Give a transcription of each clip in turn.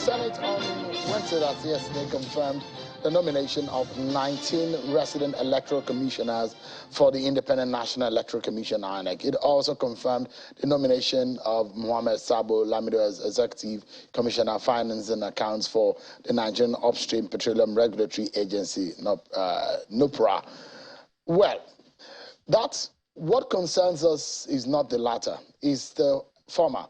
Senate on Wednesday, that's yesterday, confirmed the nomination of 19 resident electoral commissioners for the Independent National Electoral Commission, INEC. It also confirmed the nomination of Mohammed Sabo Lamido as Executive Commissioner of Finance and Accounts for the Nigerian Upstream Petroleum Regulatory Agency, NUPRA. Well, that's what concerns us is not the latter, is the former.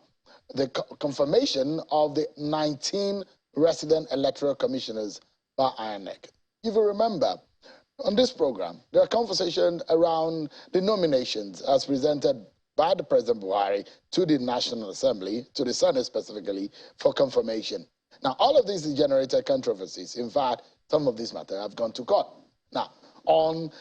The confirmation of the 19 resident electoral commissioners by INEC. If you remember, on this program, there are conversations around the nominations as presented by the President Buhari to the National Assembly, to the Senate specifically, for confirmation. Now, all of this has generated controversies. In fact, some of these matters have gone to court. Now, on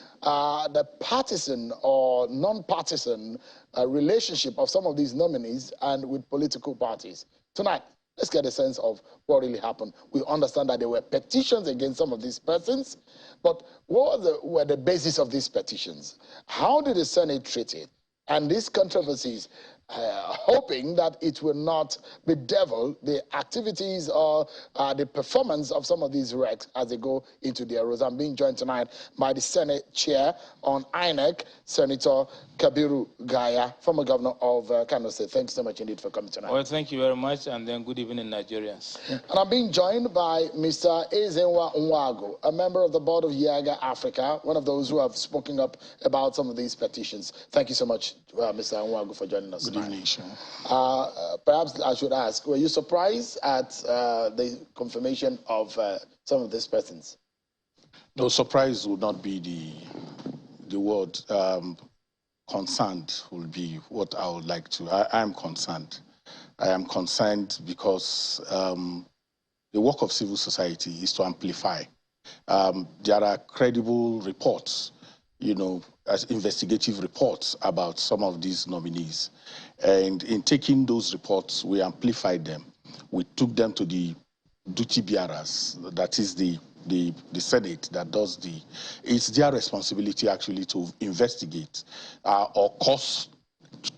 the partisan or non-partisan relationship of some of these nominees and with political parties. Tonight, let's get a sense of what really happened. We understand that there were petitions against some of these persons, but what were the basis of these petitions? How did the Senate treat it? And these controversies, hoping that it will not bedevil the activities or the performance of some of these recs as they go into their roles. I'm being joined tonight by the Senate Chair on INEC, Senator Kabiru Gaya, former governor of Kano State. Thanks so much indeed for coming tonight. Well, thank you very much, and then good evening, Nigerians. And I'm being joined by Mr. Ezenwa Nwago, a member of the board of Yaga Africa, one of those who have spoken up about some of these petitions. Thank you so much, Mr. Nwago, for joining us. Good evening, Sean. Perhaps I should ask, were you surprised at the confirmation of some of these persons? No, surprise would not be the word. Concerned will be what I would like to. I am concerned. I am concerned because the work of civil society is to amplify. There are credible reports, as investigative reports about some of these nominees. And in taking those reports, we amplified them. We took them to the duty bearers, that is the Senate that does it's their responsibility actually to investigate or cause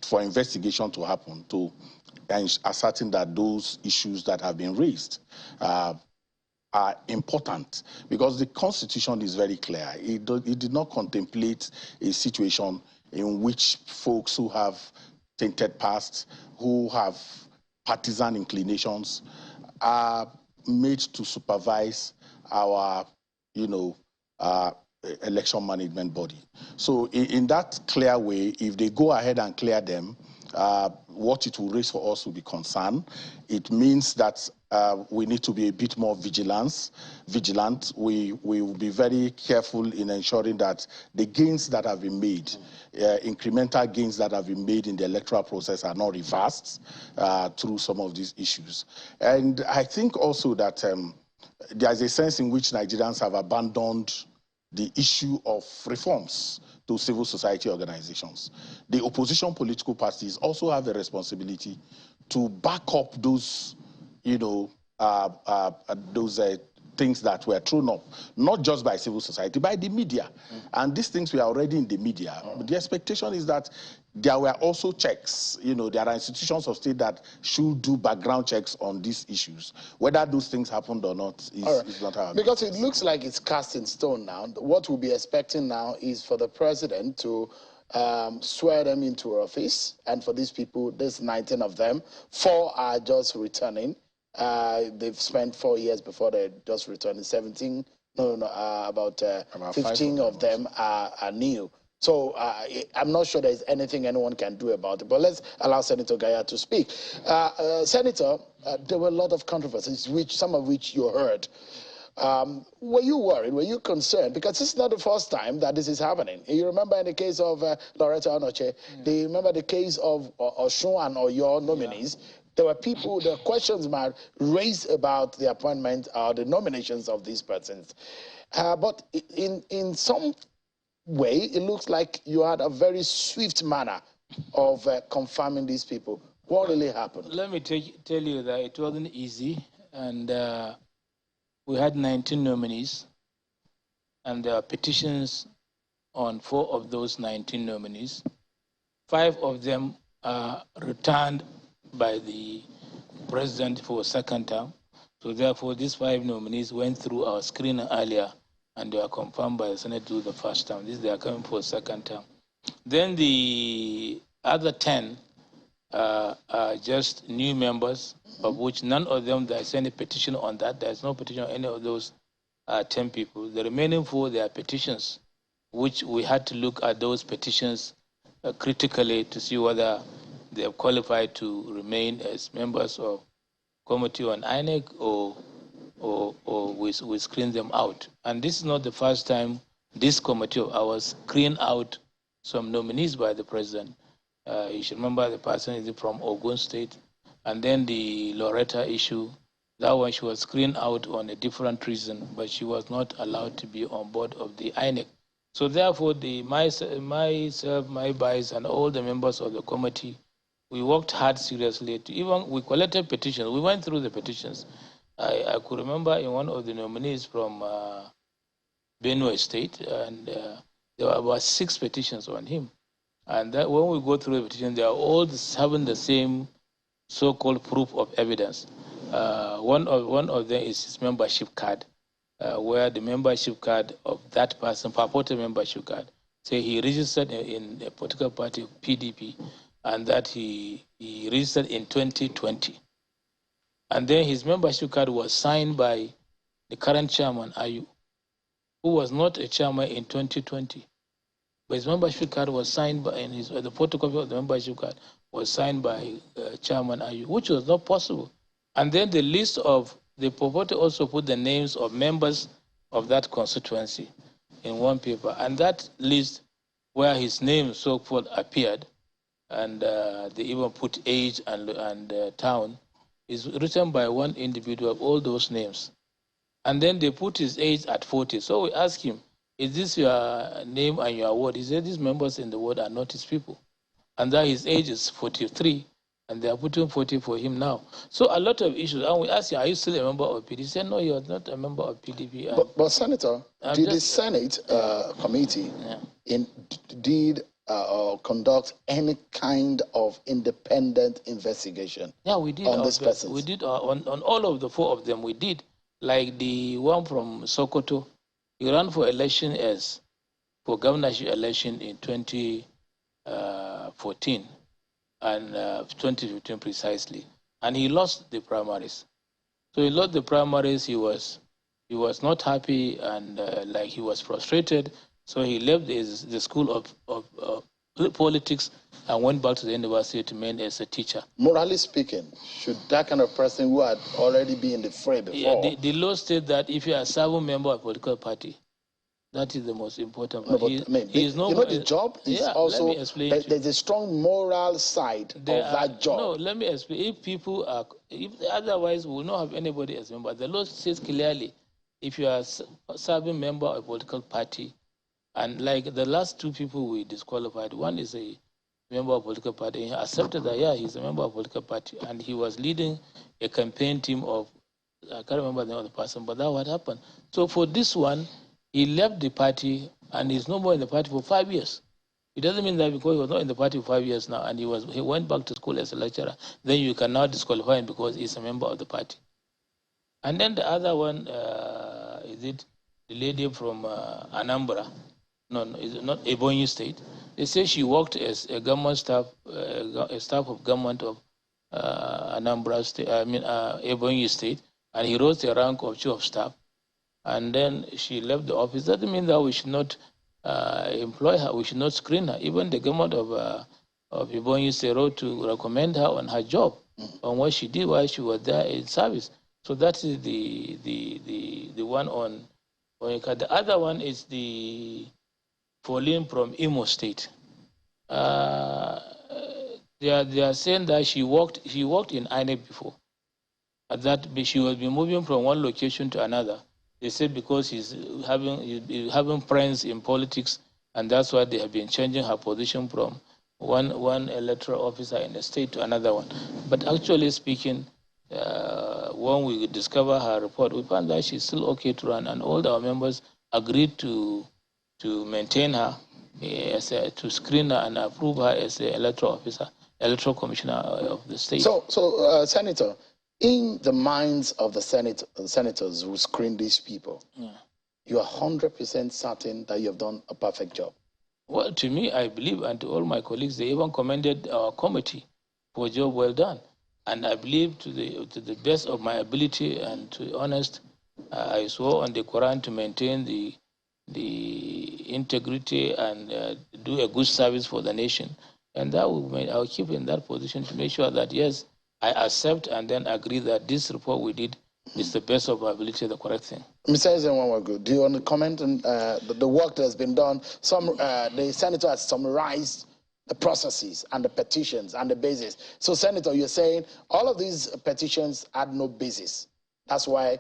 for investigation to happen to ascertain that those issues that have been raised are important, because the Constitution is very clear. It did not contemplate a situation in which folks who have tainted past, who have partisan inclinations, are made to supervise our, election management body. So in that clear way, if they go ahead and clear them, what it will raise for us will be concern. It means that we need to be a bit more vigilant. We will be very careful in ensuring that the gains that have been made, incremental gains that have been made in the electoral process, are not reversed through some of these issues. And I think also that there's a sense in which Nigerians have abandoned the issue of reforms to civil society organizations. The opposition political parties also have a responsibility to back up those, things that were thrown up, not just by civil society, by the media. And these things were already in the media. But the expectation is that there were also checks. There are institutions of state that should do background checks on these issues. Whether those things happened or not is not our Because business. it looks like it's cast in stone now. What we'll be expecting now is for the president to swear them into office. And for these people, there's 19 of them. 4 are just returning. They've spent 4 years before they just returned. 17, about 15 of them are new. So I'm not sure there's anything anyone can do about it. But let's allow Senator Gaya to speak. Senator, there were a lot of controversies, some of which you heard. Were you worried? Were you concerned? Because this is not the first time that this is happening. You remember in the case of Loretta Onoche, do you remember the case of Oshun and Oyo nominees? Yeah. There were questions raised about the appointment or the nominations of these persons. But in some way, it looks like you had a very swift manner of confirming these people. What really happened? Let me tell you that it wasn't easy, and we had 19 nominees, and there are petitions on 4 of those 19 nominees. 5 of them are returned by the president for a second term. So therefore, these 5 nominees went through our screening earlier, and they were confirmed by the Senate to do the first term. They are coming for a second term. Then the other 10 are just new members, of which none of them, there's any petition on that. There's no petition on any of those 10 people. The remaining 4, they are petitions, which we had to look at those petitions critically to see whether they are qualified to remain as members of committee on INEC or we screen them out. And this is not the first time this committee of ours screened out some nominees by the president. You should remember the person is from Ogun State. And then the Loretta issue, that one she was screened out on a different reason, but she was not allowed to be on board of the INEC. So therefore, myself, my vice, and all the members of the committee, we worked hard seriously to we collected petitions. We went through the petitions. I could remember in one of the nominees from Benue State, and there were about 6 petitions on him. And that when we go through the petition, they are all having the same so-called proof of evidence. One of them is his membership card, where the membership card of that person, purported membership card, say he registered in a political party, PDP, and that he registered in 2020. And then his membership card was signed by the current chairman, Ayu, who was not a chairman in 2020. But his membership card was signed by, and the photocopy of the membership card was signed by Chairman Ayu, which was not possible. And then the list of, the purported also put the names of members of that constituency in one paper. And that list where his name so-called appeared, and they even put age and town, is written by one individual, all those names. And then they put his age at 40. So we asked him, is this your name and your ward? He said these members in the ward are not his people. And that his age is 43, and they are putting 40 for him now. So a lot of issues. And we asked him, are you still a member of PDP? He said, no, you're not a member of PDP. But Senator, did the Senate committee did conduct any kind of independent investigation? Yeah, we did. On this person? We did on all of the 4 of them. We did. Like the one from Sokoto, he ran for election for governorship election in 2014 and 2015 precisely, and he lost the primaries. So he lost the primaries. He was not happy, and like he was frustrated. So he left the school of politics and went back to the university to remain as a teacher. Morally speaking, should that kind of person who had already been in the fray before... Yeah, the law states that if you are a serving member of a political party, that is the most important part. No, but, the job is also... Let me explain there's a strong moral side of that job. No, let me explain. If people are... otherwise, we will not have anybody as member. The law says clearly, if you are a serving member of a political party, and like the last 2 people we disqualified, one is a member of a political party. He accepted that, yeah, he's a member of a political party, and he was leading a campaign team of, I can't remember the name of the person, but that's what happened. So for this one, he left the party, and he's no more in the party for 5 years. It doesn't mean that because he was not in the party for 5 years now, and he went back to school as a lecturer, then you can now disqualify him because he's a member of the party. And then the other one, is it the lady from Anambra? No, it's not Ebonyi State. They say she worked as a government staff, a staff of government of Anambra State, Ebonyi State, and he rose the rank of chief of staff. And then she left the office. That doesn't mean that we should not employ her, we should not screen her. Even the government of Ebonyi State wrote to recommend her on her job, on what she did while she was there in service. So that is the one on Onika. The other one is the Pauline from Imo State. They are saying that she worked in INEC before. That she will be moving from one location to another. They said because he's having friends in politics, and that's why they have been changing her position from one electoral officer in the state to another one. But actually speaking, when we discover her report, we found that she's still okay to run, and all our members agreed to maintain her, to screen her and approve her as the electoral officer, electoral commissioner of the state. So Senator, In the minds of the senators who screen these people, you are 100% certain that you have done a perfect job. Well, to me, I believe, and to all my colleagues, they even commended our committee for a job well done. And I believe to the best of my ability and to be honest, I swore on the Quran to maintain the integrity and do a good service for the nation. And that I'll keep in that position to make sure that, yes, I accept and then agree that this report we did is the best of our ability, the correct thing. Mr. Ezenwawagu, do you want to comment on the work that has been done? The senator has summarized the processes and the petitions and the basis. So, Senator, you're saying all of these petitions had no basis. That's why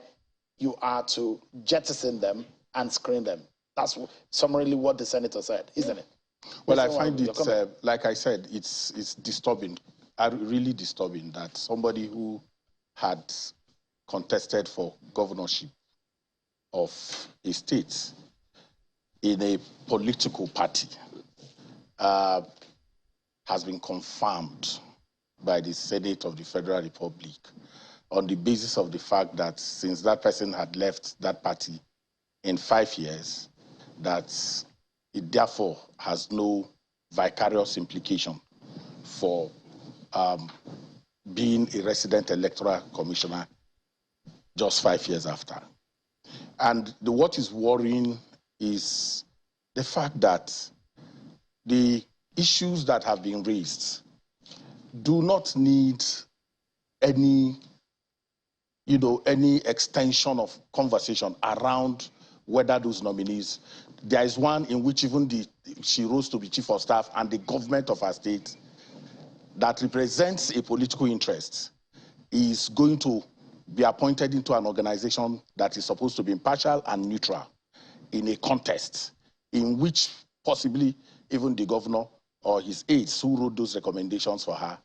you are to jettison them and screen them. That's summarily what the senator said, isn't it? Well, I find it, like I said, it's disturbing, really disturbing that somebody who had contested for governorship of a state in a political party has been confirmed by the Senate of the Federal Republic on the basis of the fact that since that person had left that party in 5 years, that it therefore has no vicarious implication for being a resident electoral commissioner just 5 years after. And what is worrying is the fact that the issues that have been raised do not need any extension of conversation around whether those nominees. There is one in which even she rose to be chief of staff, and the government of her state that represents a political interest is going to be appointed into an organization that is supposed to be impartial and neutral in a contest in which possibly even the governor or his aides who wrote those recommendations for her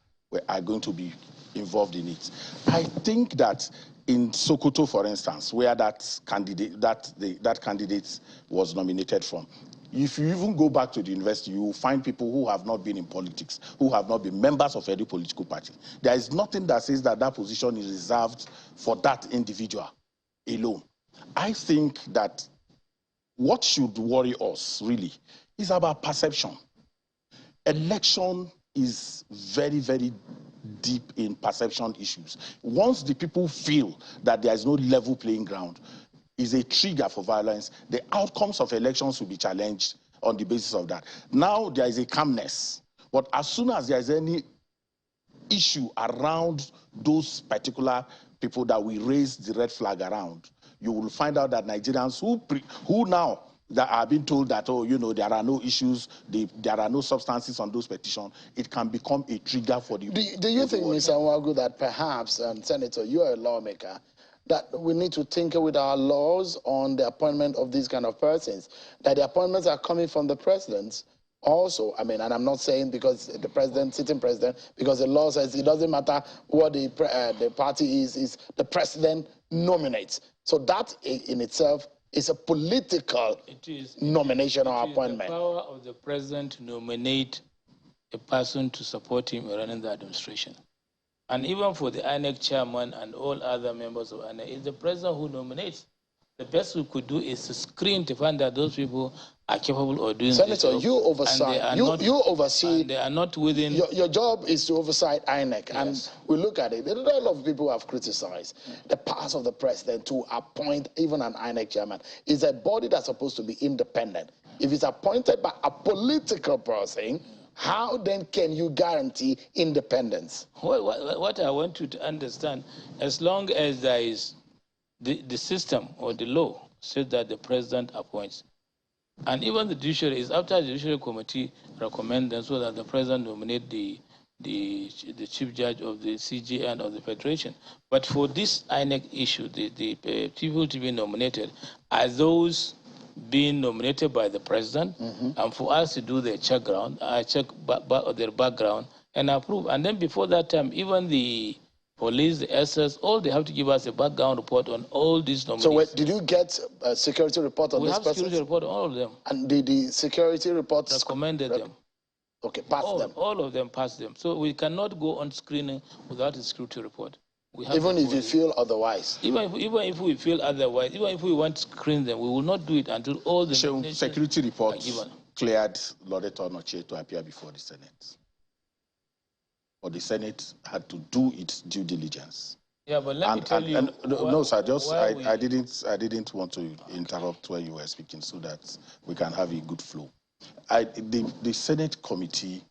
are going to be involved in it. I think that in Sokoto, for instance, where that candidate was nominated from, if you even go back to the university, you will find people who have not been in politics, who have not been members of any political party. There is nothing that says that that position is reserved for that individual alone. I think that what should worry us, really, is about perception. Election is very, very deep in perception issues. Once the people feel that there is no level playing ground, is a trigger for violence. The outcomes of elections will be challenged on the basis of that. Now there is a calmness, but as soon as there is any issue around those particular people that we raise the red flag around, you will find out that Nigerians who now that are being told that, oh, there are no issues, there are no substances on those petitions, it can become a trigger for the... Do you think, Mr. Nwagu, that perhaps, Senator, you are a lawmaker, that we need to tinker with our laws on the appointment of these kind of persons, that the appointments are coming from the presidents also? I mean, and I'm not saying because the president, sitting president, because the law says it doesn't matter what the party is the president nominates. So that in itself is a political nomination or appointment. The power of the president to nominate a person to support him in running the administration. And even for the INEC chairman and all other members of INEC, it's the president who nominates. The best we could do is to screen to find that those people are capable of doing Senator, this job. you oversee. You oversee. They are not within. Your job is to oversight INEC, yes. And we look at it. A lot of people have criticized the powers of the president to appoint even an INEC chairman. It's a body that's supposed to be independent. If it's appointed by a political person, how then can you guarantee independence? What I want you to understand, as long as there is the system or the law says that the president appoints, and even the judiciary is after the judiciary committee recommends them so that the president nominate the chief judge of the CJ and of the federation. But for this INEC issue, the people to be nominated are those being nominated by the president, and for us to do the check their background and approve. And then before that time, even the police, the SS, all they have to give us a background report on all these nominees. So wait, did you get a security report on this person? We have security report on all of them. And did the security reports recommended them? Okay, passed them. All of them passed them. So we cannot go on screening without a security report. We have even the if you body. feel otherwise. Even if we feel otherwise, even if we want to screen them, we will not do it until all the security are reports given. cleared Loreto Onochie to appear before the Senate. But the Senate had to do its due diligence. Yeah, but let me tell you. No, sir. I didn't want to interrupt where you were speaking so that we can have a good flow. The Senate committee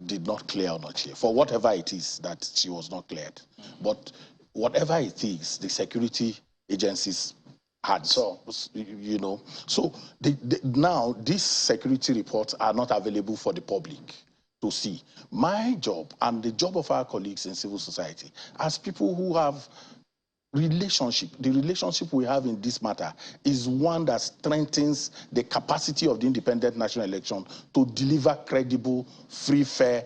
did not clear Onochie for whatever it is that she was not cleared. But whatever it is, the security agencies had. So, you know, so now these security reports are not available for the public to see. My job and the job of our colleagues in civil society, as people who have the relationship we have in this matter is one that strengthens the capacity of the independent national election to deliver credible, free, fair,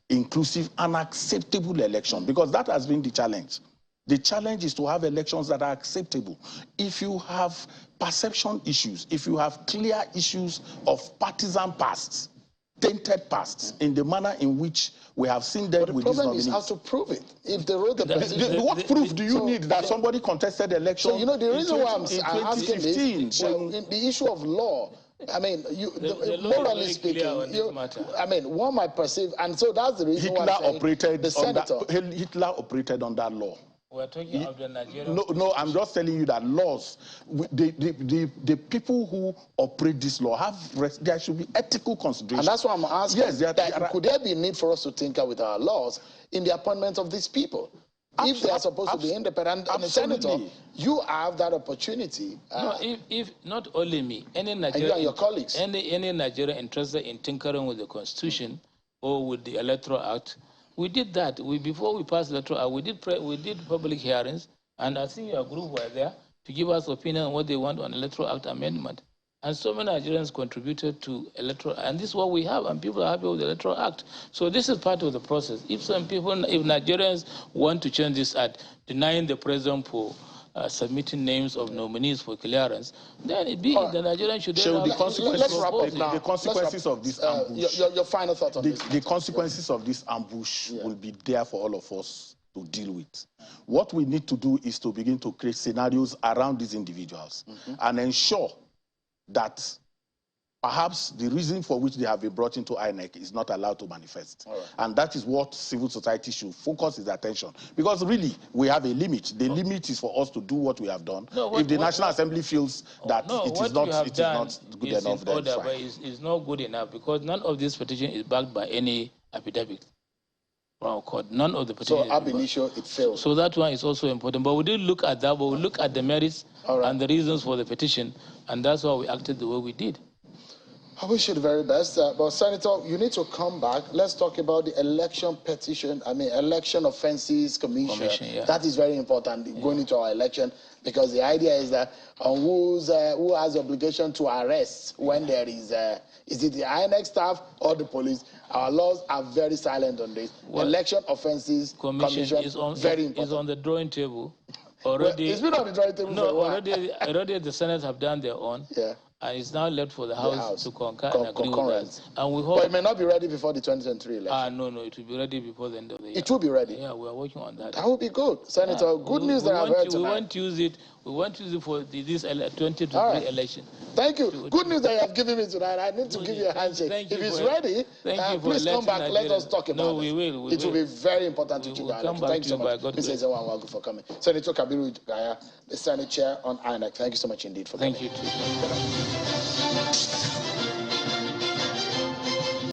inclusive, and acceptable election, because that has been the challenge. The challenge is to have elections that are acceptable. If you have perception issues, if you have clear issues of partisan pasts, tainted pasts, in the manner in which we have seen them with these nominees. The problem is how to prove it. If they wrote the position... What proof do you need that somebody contested the election? So, you know, the reason why I'm asking this, well, in the issue of law, I mean, morally speaking, I mean, one might perceive, and so that's the reason why I'm saying Hitler operated on that law. We're talking of the Nigerian... No, I'm just telling you that laws, the people who operate this law there should be ethical consideration. And that's why I'm asking, yes, could there be a need for us to tinker with our laws in the appointment of these people? If they are supposed to be independent, and the senator, you have that opportunity. No, if not only me, any Nigerian, you and your colleagues, any Nigerian interested in tinkering with the Constitution or with the Electoral Act, we did that. Before we passed the Electoral Act, we did public hearings, and I think your group were there to give us opinion on what they want on Electoral Act amendment. And so many Nigerians contributed to electoral, and this is what we have, and people are happy with the Electoral Act. So this is part of the process. If Nigerians want to change this act, denying the president for submitting names of nominees for clearance, then the Nigerians should... The consequences of this ambush... Your final thought on this. The consequences of this ambush will be there for all of us to deal with. What we need to do is to begin to create scenarios around these individuals and ensure that perhaps the reason for which they have been brought into INEC is not allowed to manifest. And that is what civil society should focus its attention. Because really, we have a limit. The limit is for us to do what we have done. If the National Assembly feels that it is not good enough, then fine. But it's not good enough, because none of this petition is backed by any affidavit. None of the petitions. So ab initio, it fails. So that one is also important. But we did look at that, but we look at the merits and the reasons for the petition, and that's why we acted the way we did. I wish you the very best. But Senator, you need to come back. Let's talk about the election petition, election offenses commission. That is very important going into our election, because the idea is that who has the obligation to arrest when there is it the INEC staff or the police? Our laws are very silent on this. Election offenses commission is very important. Is on the drawing table. Already, it's been on the drawing table for a while. Already the Senate have done their own. Yeah. And it's now left for the House to concur and agree with us. And we hope... But it may not be ready before the 2023 election. No, it will be ready before the end of the year. It will be ready? Yeah, we are working on that. That would be good. Senator, good news that I've heard tonight. We want to use it for this 2023 election. Thank you. Good news that you have given me tonight. I need to give you a handshake. If it's ready, please come back. Let us talk about it. No, we will. It will be very important to you guys. Thank you so much, Mr. Ezewanwagu, for coming. Senator Kabiru Gaya, the Senate Chair on INEC. Thank you so much indeed for coming. Thank you too.